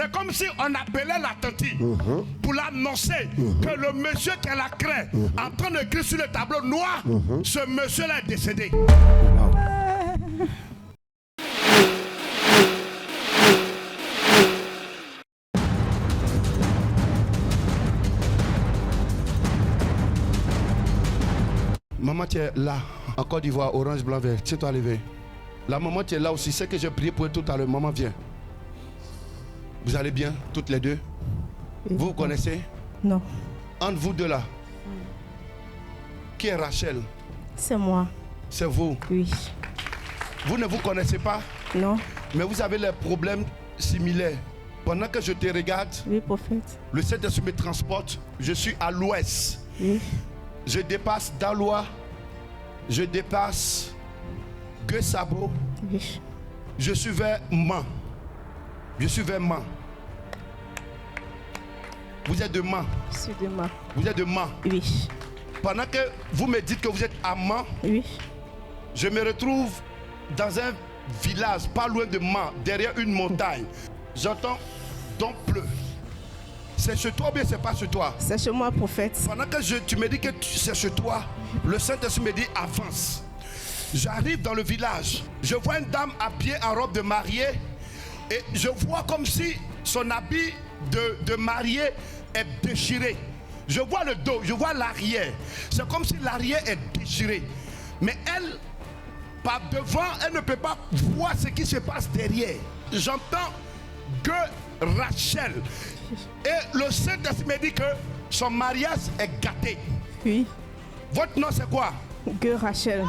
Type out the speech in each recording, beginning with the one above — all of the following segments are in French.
C'est comme si on appelait la tante pour l'annoncer que le monsieur qu'elle a créé en train d'écrire sur le tableau noir, ce monsieur-là est décédé. Maman, tu es là, en Côte d'Ivoire, orange, blanc, vert. Tiens-toi levé. La maman, tu es là aussi. C'est que j'ai prié pour elle tout à l'heure. Maman, viens. Vous allez bien, toutes les deux? Vous vous connaissez? Non. Entre vous deux là. Qui est Rachel? C'est moi. C'est vous? Oui. Vous ne vous connaissez pas? Non. Mais vous avez les problèmes similaires. Pendant que je te regarde, Oui, prophète. le Saint-Esprit me transporte. Je suis à l'ouest. Oui. Je dépasse Daloa. Je dépasse Guesabo. Oui. Je suis vers Mans. Je suis vers Mans. Vous êtes de Mans. Je suis de Mans. Vous êtes de Mans. Oui. Pendant que vous me dites que vous êtes à Mans, Oui. je me retrouve dans un village pas loin de Mans, derrière une montagne. J'entends donc pleut. C'est chez toi ou bien c'est pas chez toi? C'est chez moi, prophète. Pendant que tu me dis que c'est chez toi, le Saint-Esprit me dit avance. J'arrive dans le village. Je vois une dame habillée en robe de mariée. Et je vois comme si son habit de mariée est déchiré. Je vois le dos, je vois l'arrière. C'est comme si l'arrière est déchiré. Mais elle, par devant, elle ne peut pas voir ce qui se passe derrière. J'entends que Rachel. Et le Saint-Esprit me dit que son mariage est gâté. Oui. Votre nom c'est quoi? Que Rachel.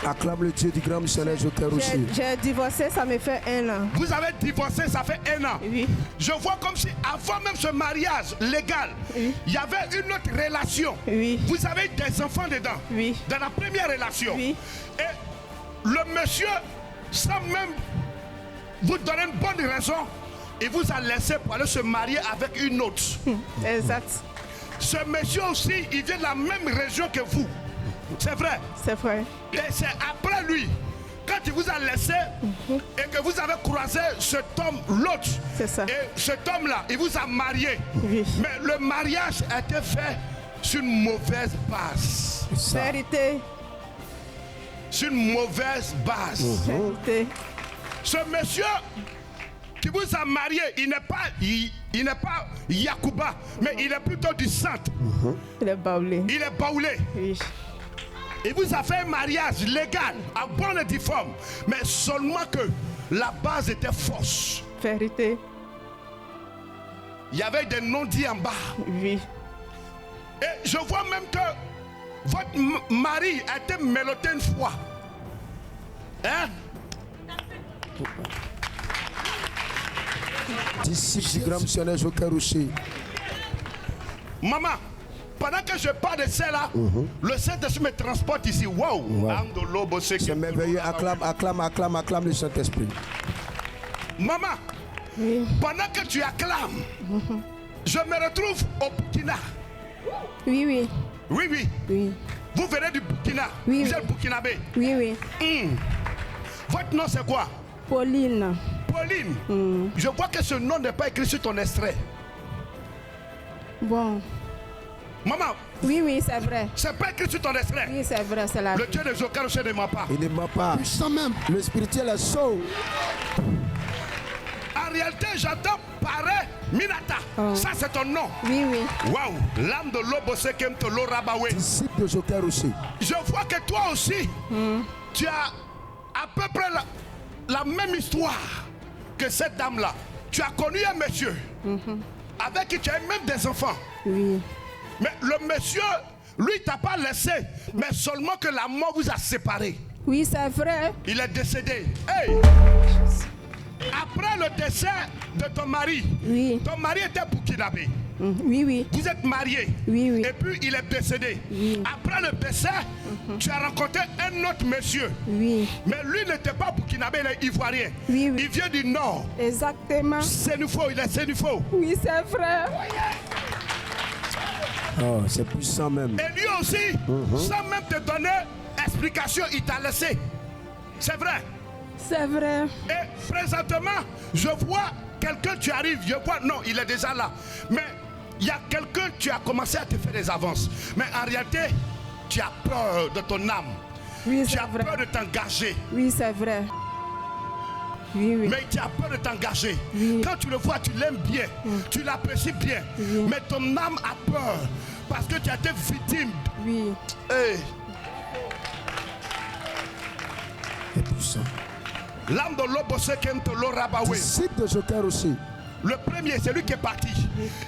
Acclame le Dieu du grand missionnaire Joker aussi. J'ai divorcé, ça me fait 1 an. Vous avez divorcé, ça fait 1 an. Oui. Je vois comme si avant même ce mariage légal, Oui. il y avait une autre relation. Oui. Vous avez des enfants dedans. Oui. Dans la première relation. Oui. Et le monsieur, sans même vous donner une bonne raison, il vous a laissé pour aller se marier avec une autre. Exact. Ce monsieur aussi, il vient de la même région que vous. C'est vrai. C'est vrai. Et c'est après lui, quand il vous a laissé et que vous avez croisé cet homme, l'autre. C'est ça. Et cet homme-là, il vous a marié. Oui. Mais le mariage a été fait sur une mauvaise base. Vérité. Sur une mauvaise base. Vérité. Ce monsieur qui vous a marié, il n'est pas Yacouba, mais il est plutôt du centre. Il est baoulé. Il est baoulé. Oui. Il vous a fait un mariage légal, à bonne et due forme, mais seulement que la base était fausse. Vérité. Il y avait des non-dits en bas. Oui. Et je vois même que votre mari a été mélotté une fois. Hein? Disciple du grand missionnaire Joker aussi. Maman, pendant que je parle de cela, le Saint-Esprit me transporte ici. Wow! C'est merveilleux. Acclame le Saint-Esprit. Maman, Oui. pendant que tu acclames, je me retrouve au Burkina. Oui, oui. Oui, oui. Oui. Vous venez du Burkina. Oui, Vous oui. êtes burkinabé. Oui, oui. Votre nom c'est quoi? Pauline. Pauline. Je vois que ce nom n'est pas écrit sur ton extrait. Bon. Maman, Oui, oui, c'est vrai. c'est pas écrit sur ton extrait. Oui, c'est vrai, c'est la Le Dieu de Joker ne ment pas. Il ne ment pas. Puissant même. Le spirituel est saut. En réalité, j'entends Paré Minata. Ça, c'est ton nom. Oui, oui. Waouh. L'âme de l'Obo Sekem te l'Orabawe. Disciple de Joker aussi. Je vois que toi aussi, tu as à peu près la même histoire que cette dame-là. Tu as connu un monsieur avec qui tu as eu même des enfants. Oui. Mais le monsieur, lui, t'a pas laissé, mais seulement que la mort vous a séparés. Oui, c'est vrai. Il est décédé. Hey! Après le décès de ton mari, Oui. ton mari était burkinabé. Oui, oui. Vous êtes mariés. Oui, oui. Et puis il est décédé. Oui. Après le décès, tu as rencontré un autre monsieur. Oui. Mais lui n'était pas burkinabé, il est ivoirien. Oui, oui. Il vient du nord. Exactement. Sénufo, il est Sénufo. Oui, c'est vrai. Oh, c'est puissant même. Et lui aussi, sans même te donner explication, il t'a laissé. C'est vrai. C'est vrai. Et présentement, je vois quelqu'un, tu arrives, je vois, non, il est déjà là. Mais il y a quelqu'un, tu as commencé à te faire des avances. Mais en réalité, tu as peur de ton âme. Oui, Tu c'est as vrai. peur de t'engager. Oui, c'est vrai. Oui, oui. Mais tu as peur de t'engager. Oui. Quand tu le vois, tu l'aimes bien. Tu l'apprécies bien. Oui. Mais ton âme a peur. Parce que tu as été victime. Oui. Hey, Et puissant. l'âme de l'Obosekemtolorabawe. Disciple de Joker aussi. Le premier, c'est lui qui est parti.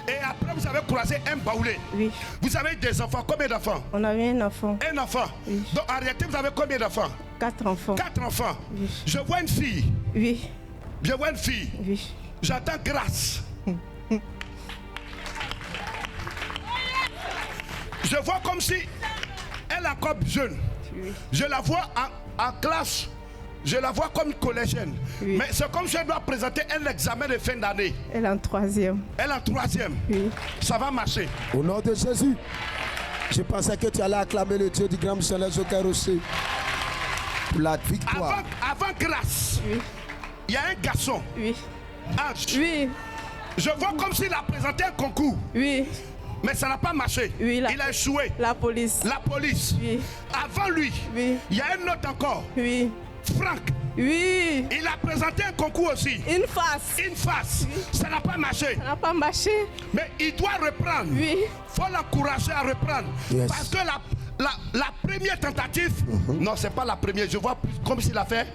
Et après, vous avez croisé un baoulé. Oui. Vous avez des enfants. Combien d'enfants? On avait un enfant. Un enfant. Oui. Donc en réalité, vous avez combien d'enfants? 4 enfants. 4 enfants. Oui. Je vois une fille. Oui. Je vois une fille. Oui. J'entends grâce. Je vois comme si elle est encore jeune. Oui. Je la vois en classe. Je la vois comme une collégienne. Oui. Mais c'est comme si elle doit présenter un examen de fin d'année. Elle est en 3e. Elle est en 3e. Oui. Ça va marcher. Au nom de Jésus. Je pensais que tu allais acclamer le Dieu du grand missionnaire Joker aussi. Pour la victoire. Avant grâce, Oui. il y a un garçon. Oui. Ange. Oui. Je vois comme s'il a présenté un concours. Oui. Mais ça n'a pas marché. Oui, Il a échoué. La police. La police. Oui. Avant lui, Oui. il y a un autre encore. Oui. Franck. Oui. Il a présenté un concours aussi. Une face. Une face. Ça n'a pas marché. Ça n'a pas marché. Mais il doit reprendre. Oui. Il faut l'encourager à reprendre. Yes. Parce que la première tentative, non, c'est pas la première. Je vois comme s'il a fait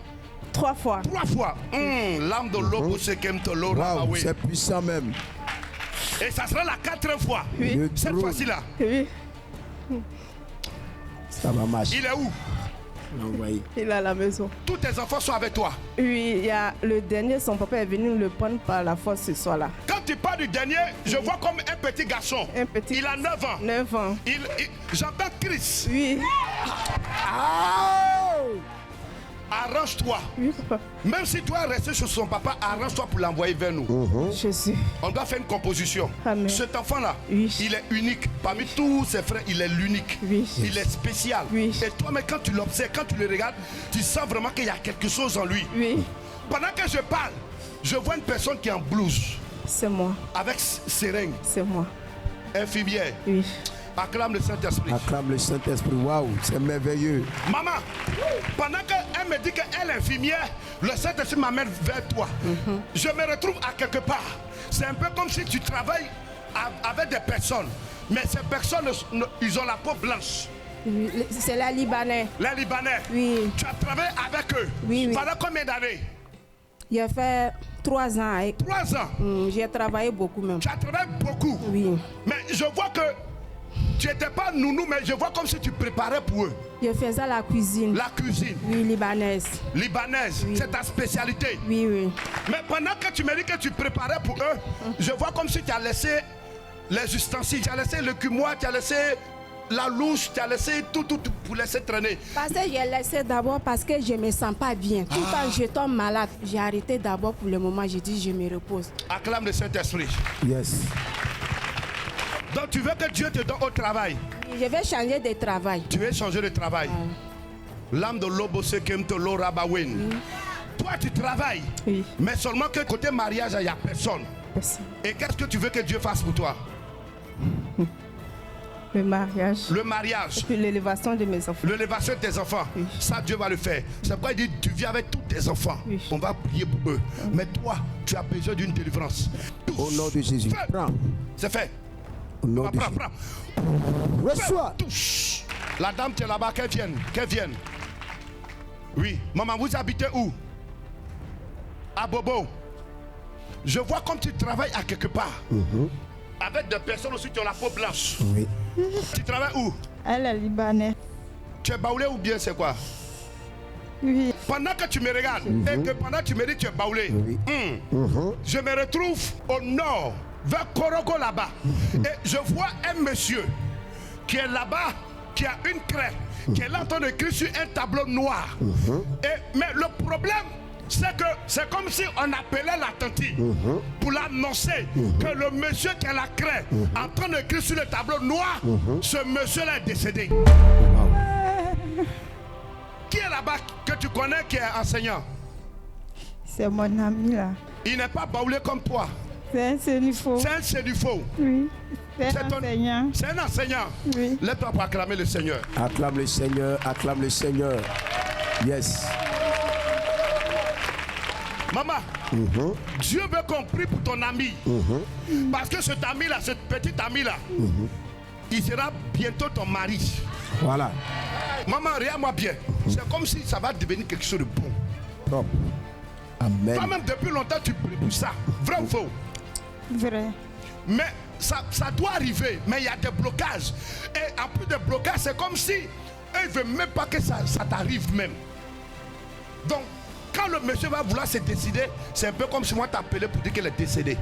3 fois. 3 fois. L'âme de l'eau, c'est qu'aime te l'eau. Waouh, c'est puissant même. Et ça sera la 4e fois. Oui. Le Cette drôle. fois-ci là. Oui. Ça va marcher. Il est où? L'envoyer. Il est à la maison. Tous tes enfants sont avec toi. Oui, il y a le dernier, son papa est venu le prendre par la force ce soir-là. Quand tu parles du dernier, je vois comme un petit garçon. Un petit. Il a 9 ans. 9 ans. J'entends Chris. Oui. Arrange-toi. Oui, papa. Même si tu es resté chez son papa, arrange-toi pour l'envoyer vers nous. Jésus. On doit faire une composition. Amen. Cet enfant-là, Oui. il est unique. Parmi tous ses frères, il est l'unique. Oui. Il est spécial. Oui. Et toi, mais quand tu l'observes, quand tu le regardes, tu sens vraiment qu'il y a quelque chose en lui. Oui. Pendant que je parle, je vois une personne qui est en blouse, C'est moi. avec seringue, C'est moi. infirmière. Oui. Acclame le Saint-Esprit. Acclame le Saint-Esprit. Waouh, c'est merveilleux. Maman, pendant qu'elle me dit qu'elle est infirmière, le Saint-Esprit m'amène vers toi. Je me retrouve à quelque part. C'est un peu comme si tu travailles avec des personnes. Mais ces personnes, ils ont la peau blanche. Oui. C'est la Libanais. Les Libanais. Oui. Tu as travaillé avec eux. Oui, oui. Pendant combien d'années? J'ai fait 3 ans avec. 3 ans. J'ai travaillé beaucoup même. Tu as travaillé beaucoup. Oui. Mais je vois que tu n'étais pas nounou, mais je vois comme si tu préparais pour eux. Je faisais la cuisine. La cuisine Oui, libanaise. libanaise, Oui. c'est ta spécialité. Oui, oui. Mais pendant que tu me dis que tu préparais pour eux, je vois comme si tu as laissé les ustensiles, tu as laissé le cumois, tu as laissé la louche, tu as laissé tout pour laisser traîner. Parce que j'ai laissé d'abord parce que je ne me sens pas bien. Tout quand je tombe malade, j'ai arrêté d'abord pour le moment. J'ai dit je me repose. Acclame le Saint-Esprit. Yes. Donc tu veux que Dieu te donne au travail. Je vais changer de travail. Tu veux changer de travail. L'âme de l'Obo Sekemto Lorabawen. Toi tu travailles. Oui. Mais seulement que côté mariage, il n'y a personne. Merci. Et qu'est-ce que tu veux que Dieu fasse pour toi? Le mariage. Le mariage. Puis l'élévation de mes enfants. L'élévation de tes enfants, Oui. ça Dieu va le faire. C'est pourquoi il dit, tu vis avec tous tes enfants. Oui. On va prier pour eux. Mais toi, tu as besoin d'une délivrance. Au nom de Jésus. Fais. Prends. C'est fait. Au nom de Prends. Jésus. Reçois. Touche. La dame qui est là-bas, qu'elle vienne. Qu'elle vienne. Oui. Maman, vous habitez où? À Bobo. Je vois comme tu travailles à quelque part. Avec des personnes aussi qui ont la peau blanche. Oui. Tu travailles où? Elle est libanaise. Tu es baoulé ou bien c'est quoi? Oui. Pendant que tu me regardes et que pendant que tu me dis que tu es baoulé, Oui. je me retrouve au nord, vers Korogo là-bas. Et je vois un monsieur qui est là-bas, qui a une craie, qui est là en train d'écrire sur un tableau noir. Mais le problème, c'est que c'est comme si on appelait la tante pour l'annoncer que le monsieur qui a la craie en train d'écrire sur le tableau noir, ce monsieur-là est décédé. Qui est là-bas que tu connais qui est enseignant? C'est mon ami là. Il n'est pas baoulé comme toi. C'est un sénifaux. C'est du faux. Oui. C'est C'est un ton- enseignant. C'est un enseignant. Oui. Lève-toi pour acclamer le Seigneur. Acclame le Seigneur, acclame le Seigneur. Yes. Maman, Dieu veut qu'on prie pour ton ami. Parce que cet ami-là, cette petite amie-là, il sera bientôt ton mari. Voilà. Maman, regarde-moi bien. C'est comme si ça va devenir quelque chose de bon. Propre. Amen. Toi-même, depuis longtemps, tu pries pour ça. Vrai ou faux? Vrai. Mais ça doit arriver. Mais il y a des blocages. Et en plus des blocages, c'est comme si eux ne veulent même pas que ça t'arrive même. Donc, quand le monsieur va vouloir se décider, c'est un peu comme si moi t'appelais pour dire qu'elle est décédée.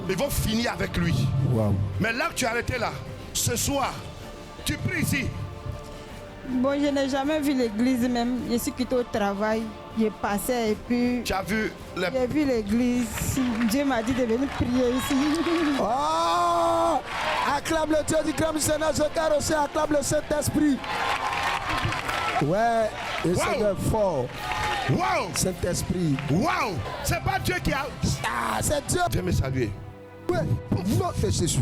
Ils vont finir avec lui. Wow. Mais là que tu es arrêté là, ce soir, tu pries ici. Bon, je n'ai jamais vu l'église même. Je suis quitté au travail. Je passais et puis Tu as vu les... j'ai vu l'église. Dieu m'a dit de venir prier ici. Oh! Acclame le Dieu du grand missionnaire Joker aussi, acclame le Saint-Esprit. Ouais, le Seigneur fort. Waouh! Saint-Esprit. Waouh! C'est pas Dieu qui a... Ah, c'est Dieu. Dieu me salue. Ouais, nom de Jésus.